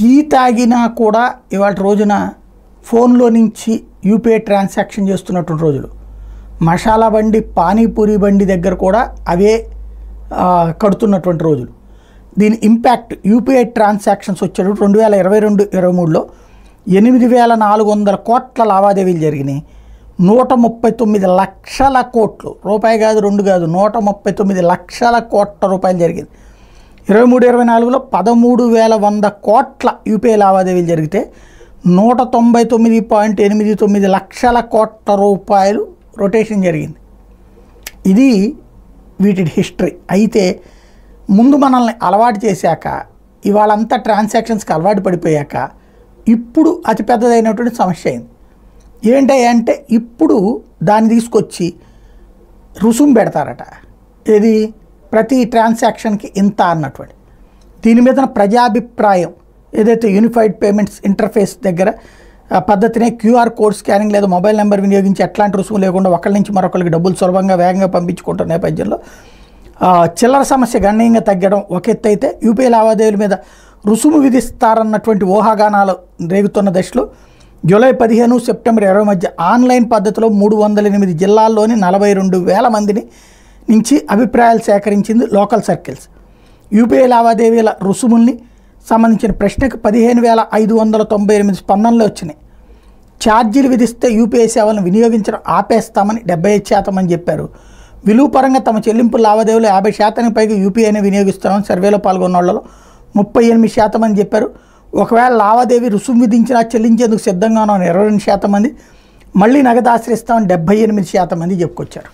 Tea తాగినా కూడా ఇవాళ రోజున ఫోన్లో నుంచి యూపీఐ ట్రాన్సాక్షన్ చేస్తున్నటువంటి రోజులు. మసాలా బండి, పానీపూరి బండి దగ్గర కూడా అవే కడుతున్నటువంటి రోజులు. దీని ఇంపాక్ట్ యూపీఐ ట్రాన్సాక్షన్స్ వచ్చేటప్పుడు 2022-23లో 8,400 కోట్ల లావాదేవీలు జరిగినాయి. 139 లక్షల కోట్లు, రూపాయి కాదు రెండు కాదు, 139 లక్షల కోట్ల రూపాయలు జరిగింది. 23-24లో 13,100 కోట్ల యూపీఐ లావాదేవీలు జరిగితే 199.89 లక్షల కోట్ల రూపాయలు రొటేషన్ జరిగింది. ఇది వీటి హిస్టరీ. అయితే ముందు మనల్ని అలవాటు చేశాక, ఇవాళంతా ట్రాన్సాక్షన్స్కి అలవాటు పడిపోయాక ఇప్పుడు అతిపెద్దదైనటువంటి సమస్య అయింది. ఏంటంటే ఇప్పుడు దాన్ని తీసుకొచ్చి రుసుము పెడతారట. ఏది? ప్రతి ట్రాన్సాక్షన్కి ఇంత అన్నటువంటి. దీని మీద ప్రజాభిప్రాయం ఏదైతే యూనిఫైడ్ పేమెంట్స్ ఇంటర్ఫేస్ దగ్గర పద్ధతినే క్యూఆర్ కోడ్ స్కానింగ్ లేదా మొబైల్ నెంబర్ వినియోగించి ఎట్లాంటి రుసుము లేకుండా ఒకరి నుంచి మరొకరికి డబ్బులు సులభంగా వేగంగా పంపించుకుంటున్న నేపథ్యంలో చిల్లర సమస్య గణనీయంగా తగ్గడం ఒక ఎత్తు అయితే, యూపీఐ లావాదేవీల మీద రుసుము విధిస్తారన్నటువంటి ఊహాగానాలు రేగుతున్న దశలో జూలై 15 సెప్టెంబర్ 20 మధ్య ఆన్లైన్ పద్ధతిలో 308 జిల్లాల్లోని 42,000 మందిని నుంచి అభిప్రాయాలు సేకరించింది లోకల్ సర్కిల్స్. యూపీఐ లావాదేవీల రుసుముల్ని సంబంధించిన ప్రశ్నకు 15,598 స్పందనలు వచ్చినాయి. ఛార్జీలు విధిస్తే యూపీఐ సేవలను వినియోగించడం ఆపేస్తామని 75% అని చెప్పారు. విలువ పరంగా తమ చెల్లింపు లావాదేవీలు 50% పైగా యూపీఐని వినియోగిస్తామని సర్వేలో పాల్గొన్న వాళ్ళలో 38% అని చెప్పారు. ఒకవేళ లావాదేవీ రుసుము విధించినా చెల్లించేందుకు సిద్ధంగా ఉన్న 22% మంది, మళ్ళీ నగదు ఆశ్రయిస్తామని 78% మంది చెప్పుకొచ్చారు.